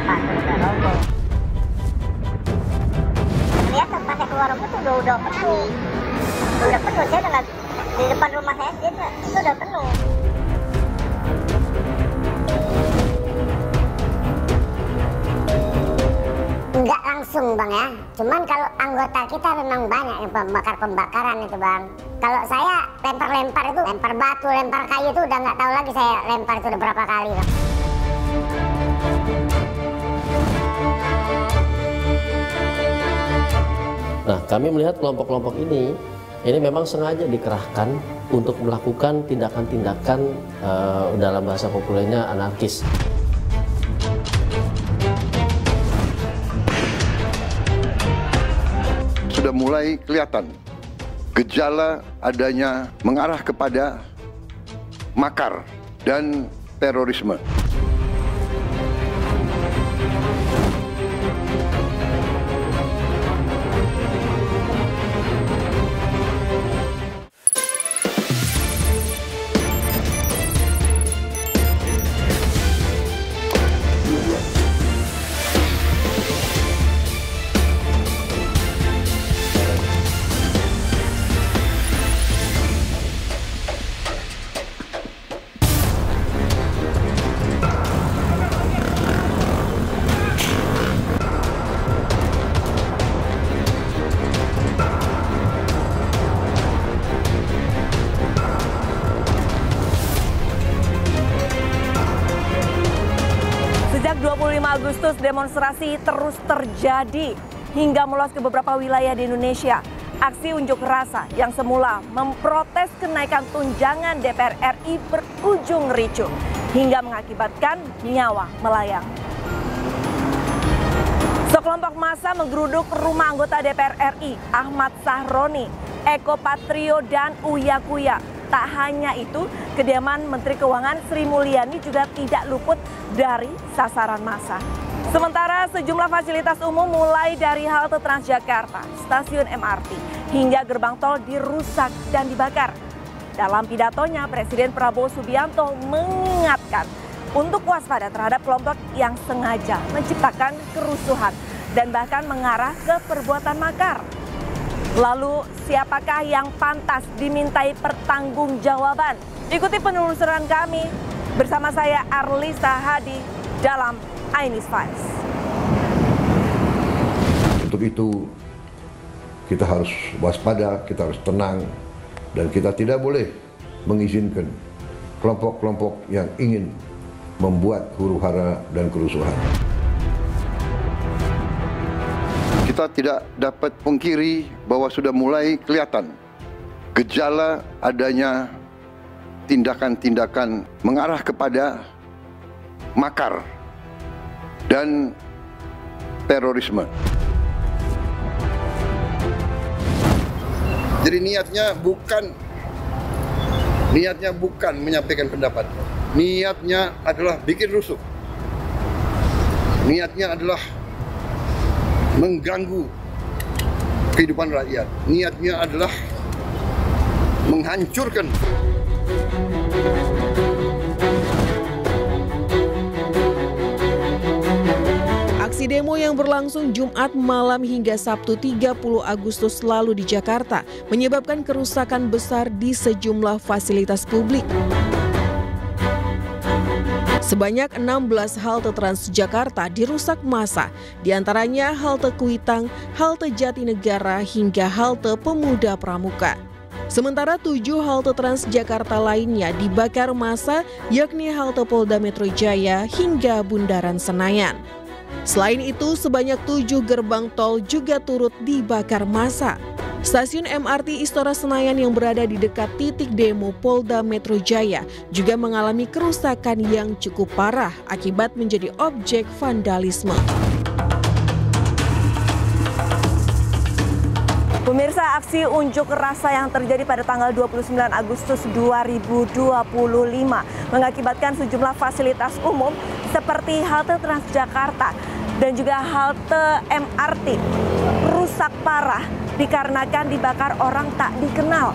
patung udah roboh. Lihat tempatnya keluar rumah tuh udah penuh. Udah penuh, saya udah di depan rumah saya itu udah penuh. Enggak langsung bang ya, cuman kalau anggota kita memang banyak yang pembakaran itu bang. Kalau saya lempar itu, lempar batu, lempar kayu itu udah nggak tahu lagi saya lempar itu udah berapa kali bang. Nah, kami melihat kelompok-kelompok ini memang sengaja dikerahkan untuk melakukan tindakan-tindakan dalam bahasa populernya anarkis. Sudah mulai kelihatan gejala adanya mengarah kepada makar dan terorisme. Sejak 25 Agustus, demonstrasi terus terjadi hingga meluas ke beberapa wilayah di Indonesia. Aksi unjuk rasa yang semula memprotes kenaikan tunjangan DPR RI berujung ricuh hingga mengakibatkan nyawa melayang. Sekelompok massa menggeruduk rumah anggota DPR RI Ahmad Sahroni, Eko Patrio, dan Uya Kuya. Tak hanya itu, kediaman Menteri Keuangan Sri Mulyani juga tidak luput dari sasaran massa. Sementara sejumlah fasilitas umum mulai dari halte Transjakarta, stasiun MRT, hingga gerbang tol dirusak dan dibakar. Dalam pidatonya, Presiden Prabowo Subianto mengingatkan untuk waspada terhadap kelompok yang sengaja menciptakan kerusuhan dan bahkan mengarah ke perbuatan makar. Lalu siapakah yang pantas dimintai pertanggungjawaban? Ikuti penelusuran kami bersama saya Arlisa Hadi dalam Ainis Files. Untuk itu kita harus waspada, kita harus tenang, dan kita tidak boleh mengizinkan kelompok-kelompok yang ingin membuat huru-hara dan kerusuhan. Kita tidak dapat pungkiri bahwa sudah mulai kelihatan gejala adanya tindakan-tindakan mengarah kepada makar dan terorisme. Jadi niatnya bukan menyampaikan pendapat. Niatnya adalah bikin rusuh. Niatnya adalah mengganggu kehidupan rakyat. Niatnya adalah menghancurkan. Aksi demo yang berlangsung Jumat malam hingga Sabtu 30 Agustus lalu di Jakarta menyebabkan kerusakan besar di sejumlah fasilitas publik. Sebanyak 16 halte Transjakarta dirusak massa, diantaranya halte Kuitang, halte Jatinegara, hingga halte Pemuda Pramuka. Sementara 7 halte Transjakarta lainnya dibakar massa, yakni halte Polda Metro Jaya hingga Bundaran Senayan. Selain itu, sebanyak 7 gerbang tol juga turut dibakar massa. Stasiun MRT Istora Senayan yang berada di dekat titik demo Polda Metro Jaya juga mengalami kerusakan yang cukup parah akibat menjadi objek vandalisme. Pemirsa, aksi unjuk rasa yang terjadi pada tanggal 29 Agustus 2025 mengakibatkan sejumlah fasilitas umum seperti halte Transjakarta dan juga halte MRT rusak parah dikarenakan dibakar orang tak dikenal.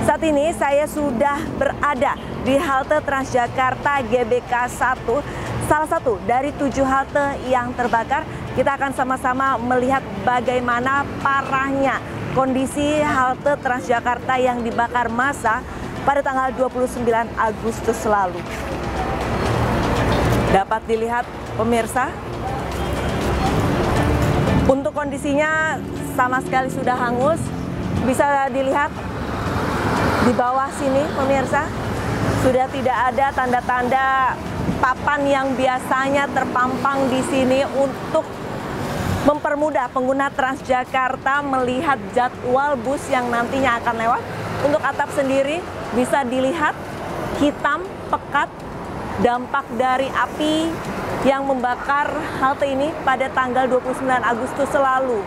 Saat ini saya sudah berada di halte Transjakarta GBK 1 salah satu dari 7 halte yang terbakar. Kita akan sama-sama melihat bagaimana parahnya kondisi halte Transjakarta yang dibakar massa pada tanggal 29 Agustus lalu. Dapat dilihat pemirsa, untuk kondisinya sama sekali sudah hangus. Bisa dilihat di bawah sini pemirsa, sudah tidak ada tanda-tanda papan yang biasanya terpampang di sini untuk mempermudah pengguna Transjakarta melihat jadwal bus yang nantinya akan lewat. Untuk atap sendiri bisa dilihat hitam pekat, dampak dari api yang membakar halte ini pada tanggal 29 Agustus lalu.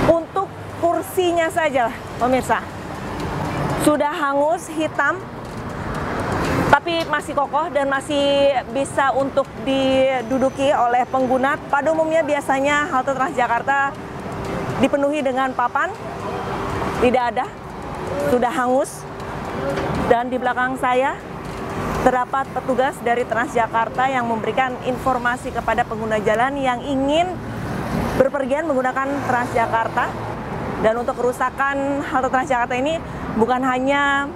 Untuk kursinya saja pemirsa, sudah hangus, hitam, tapi masih kokoh dan masih bisa untuk diduduki oleh pengguna. Pada umumnya biasanya halte Transjakarta dipenuhi dengan papan, tidak ada, sudah hangus. Dan di belakang saya terdapat petugas dari Transjakarta yang memberikan informasi kepada pengguna jalan yang ingin berpergian menggunakan Transjakarta. Dan untuk kerusakan halte Transjakarta ini bukan hanya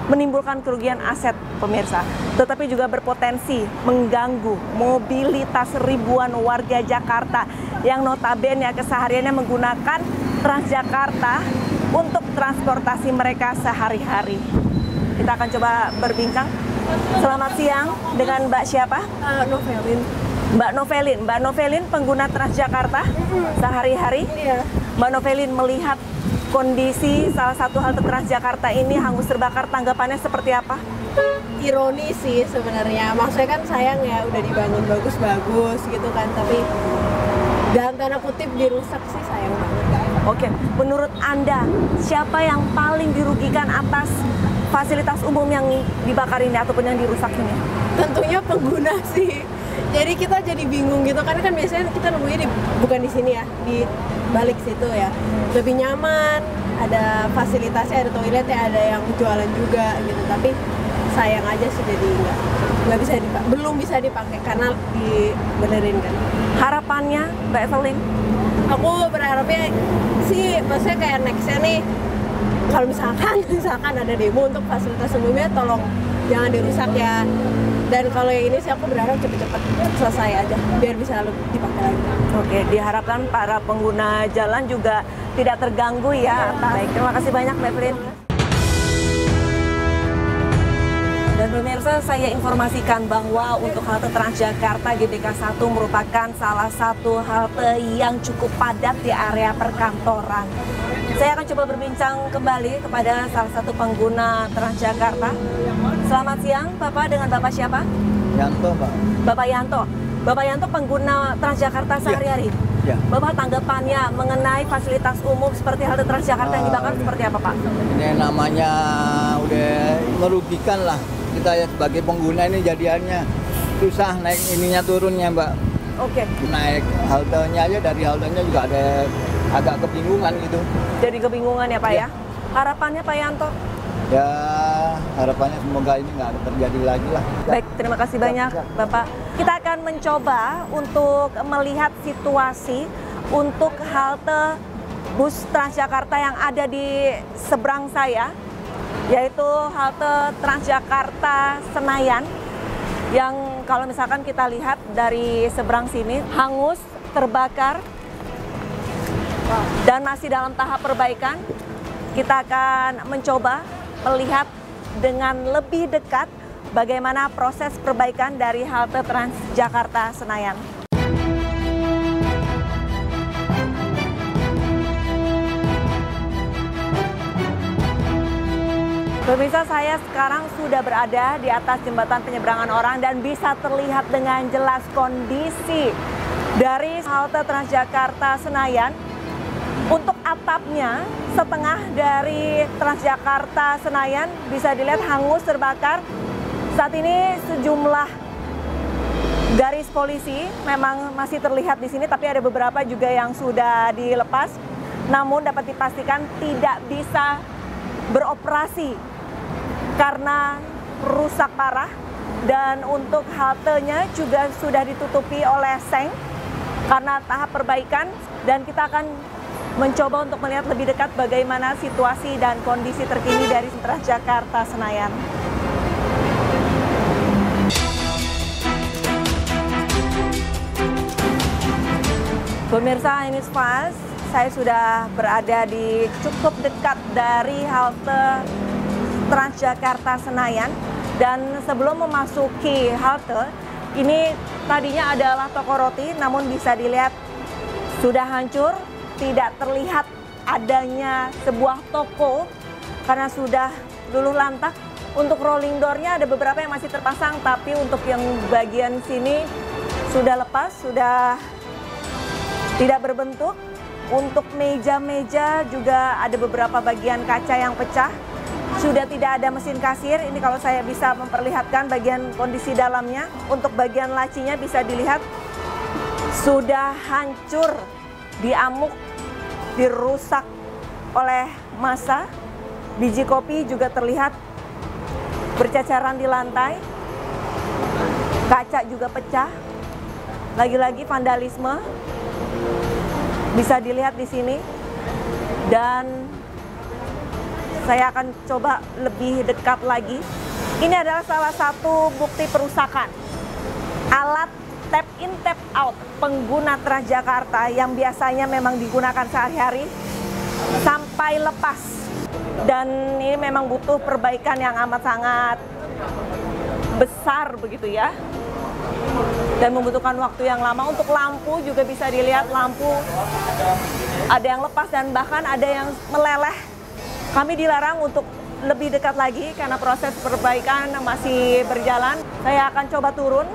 menimbulkan kerugian aset pemirsa, tetapi juga berpotensi mengganggu mobilitas ribuan warga Jakarta yang notabene kesehariannya menggunakan Transjakarta untuk transportasi mereka sehari-hari. Kita akan coba berbincang. Selamat siang, dengan Mbak siapa? Novelin. Mbak Novelin pengguna Transjakarta sehari-hari. Iya. Mbak Novelin melihat kondisi salah satu halte Transjakarta ini hangus terbakar, tanggapannya seperti apa? Ironi sih sebenarnya, maksudnya kan sayang ya udah dibangun bagus-bagus gitu kan, tapi dalam tanda kutip dirusak sih sayang banget. Oke, menurut Anda siapa yang paling dirugikan atas fasilitas umum yang dibakar ini ataupun yang dirusak ini? Tentunya pengguna sih. Jadi kita jadi bingung gitu, karena kan biasanya kita nunggunya bukan di sini ya, di balik situ ya. Lebih nyaman, ada fasilitasnya, ada toiletnya, ada yang jualan juga gitu. Tapi sayang aja sih jadi nggak bisa dipakai, belum bisa dipakai karena dibenerin kan. Harapannya Mbak Evelyn? Aku berharapnya sih, maksudnya kayak nextnya nih, kalau misalkan ada demo untuk fasilitas umumnya, tolong jangan dirusak ya. Dan kalau yang ini sih aku berharap cepet-cepet selesai aja, biar bisa dipakai lagi. Oke, diharapkan para pengguna jalan juga tidak terganggu ya. Baik, terima kasih banyak Mbak Evelyn. Dan pemirsa, saya informasikan bahwa untuk halte Transjakarta GBK 1 merupakan salah satu halte yang cukup padat di area perkantoran. Saya akan coba berbincang kembali kepada salah satu pengguna Transjakarta. Selamat siang, Bapak, dengan Bapak siapa? Yanto, Pak. Bapak Yanto. Bapak Yanto pengguna Transjakarta sehari-hari. Ya. Bapak tanggapannya mengenai fasilitas umum seperti halte Transjakarta yang dibakar seperti apa, Pak? Ini namanya udah merugikan lah. Kita ya sebagai pengguna ini jadiannya susah naik ininya turunnya, Mbak. Oke. Naik haltenya aja, dari haltenya juga ada agak kebingungan gitu. Jadi kebingungan ya, Pak ya? Harapannya Pak Yanto? Ya harapannya semoga ini nggak terjadi lagi lah. Baik, terima kasih banyak Bapak. Kita akan mencoba untuk melihat situasi untuk halte bus Transjakarta yang ada di seberang saya, yaitu halte Transjakarta Senayan, yang kalau misalkan kita lihat dari seberang sini hangus, terbakar, dan masih dalam tahap perbaikan. Kita akan mencoba melihat dengan lebih dekat bagaimana proses perbaikan dari halte Transjakarta Senayan. Pemirsa, saya sekarang sudah berada di atas jembatan penyeberangan orang dan bisa terlihat dengan jelas kondisi dari halte Transjakarta Senayan. Untuk atapnya, setengah dari Transjakarta Senayan bisa dilihat hangus terbakar. Saat ini sejumlah garis polisi memang masih terlihat di sini, tapi ada beberapa juga yang sudah dilepas. Namun dapat dipastikan tidak bisa beroperasi karena rusak parah. Dan untuk haltenya juga sudah ditutupi oleh seng karena tahap perbaikan, dan kita akan mencoba untuk melihat lebih dekat bagaimana situasi dan kondisi terkini dari Transjakarta Senayan. Pemirsa Ainews Files, saya sudah berada di cukup dekat dari halte Transjakarta Senayan. Dan sebelum memasuki halte, ini tadinya adalah toko roti, namun bisa dilihat sudah hancur, tidak terlihat adanya sebuah toko karena sudah luluh lantak. Untuk rolling door-nya ada beberapa yang masih terpasang, tapi untuk yang bagian sini sudah lepas, sudah tidak berbentuk. Untuk meja-meja juga ada beberapa bagian kaca yang pecah. Sudah tidak ada mesin kasir, ini kalau saya bisa memperlihatkan bagian kondisi dalamnya. Untuk bagian lacinya bisa dilihat sudah hancur, diamuk, dirusak oleh massa. Biji kopi juga terlihat berceceran di lantai. Kaca juga pecah. Lagi-lagi vandalisme bisa dilihat di sini. Dan saya akan coba lebih dekat lagi. Ini adalah salah satu bukti perusakan. Alat tap in tap out pengguna Transjakarta yang biasanya memang digunakan sehari-hari sampai lepas. Dan ini memang butuh perbaikan yang amat sangat besar begitu ya. Dan membutuhkan waktu yang lama. Untuk lampu juga bisa dilihat, lampu ada yang lepas dan bahkan ada yang meleleh. Kami dilarang untuk lebih dekat lagi karena proses perbaikan masih berjalan. Saya akan coba turun.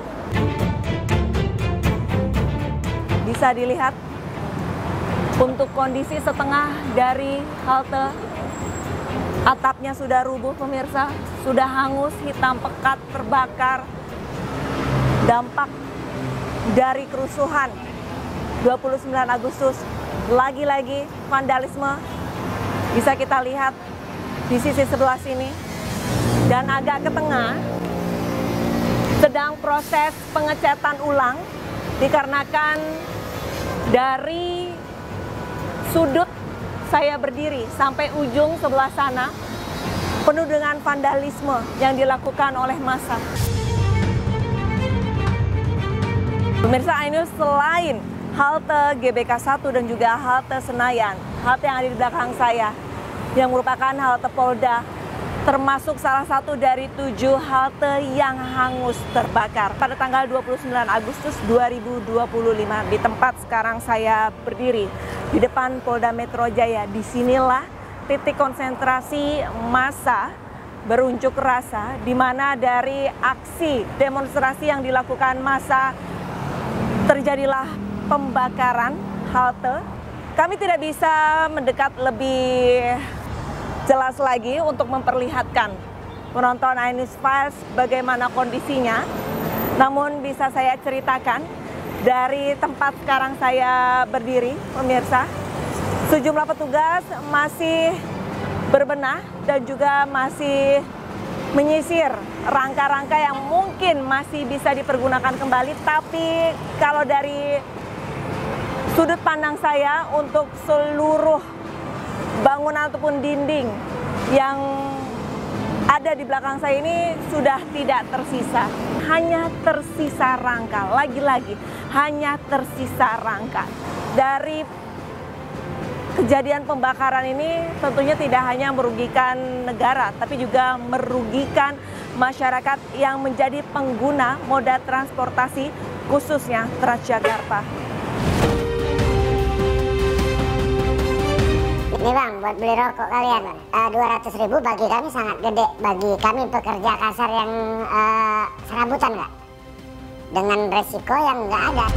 Bisa dilihat untuk kondisi setengah dari halte. Atapnya sudah rubuh pemirsa, sudah hangus, hitam pekat, terbakar. Dampak dari kerusuhan 29 Agustus, lagi-lagi vandalisme. Bisa kita lihat di sisi sebelah sini. Dan agak ke tengah sedang proses pengecatan ulang dikarenakan dari sudut saya berdiri sampai ujung sebelah sana penuh dengan vandalisme yang dilakukan oleh massa. Pemirsa Ainews, selain halte GBK 1 dan juga halte Senayan, halte yang ada di belakang saya yang merupakan halte Polda, termasuk salah satu dari 7 halte yang hangus terbakar pada tanggal 29 Agustus 2025 di tempat sekarang saya berdiri di depan Polda Metro Jaya. Disinilah titik konsentrasi massa berunjuk rasa, di mana dari aksi demonstrasi yang dilakukan massa terjadilah pembakaran halte. Kami tidak bisa mendekat lebih jelas lagi untuk memperlihatkan penonton Ainews Files bagaimana kondisinya. Namun bisa saya ceritakan dari tempat sekarang saya berdiri, pemirsa, sejumlah petugas masih berbenah dan juga masih menyisir rangka-rangka yang mungkin masih bisa dipergunakan kembali. Tapi kalau dari sudut pandang saya, untuk seluruh bangunan ataupun dinding yang ada di belakang saya ini sudah tidak tersisa. Hanya tersisa rangka, lagi-lagi hanya tersisa rangka. Dari kejadian pembakaran ini tentunya tidak hanya merugikan negara, tapi juga merugikan masyarakat yang menjadi pengguna moda transportasi, khususnya Transjakarta. Nih bang, buat beli rokok kalian, 200.000 bagi kami sangat gede. Bagi kami pekerja kasar yang serabutan nggak? Dengan resiko yang nggak ada.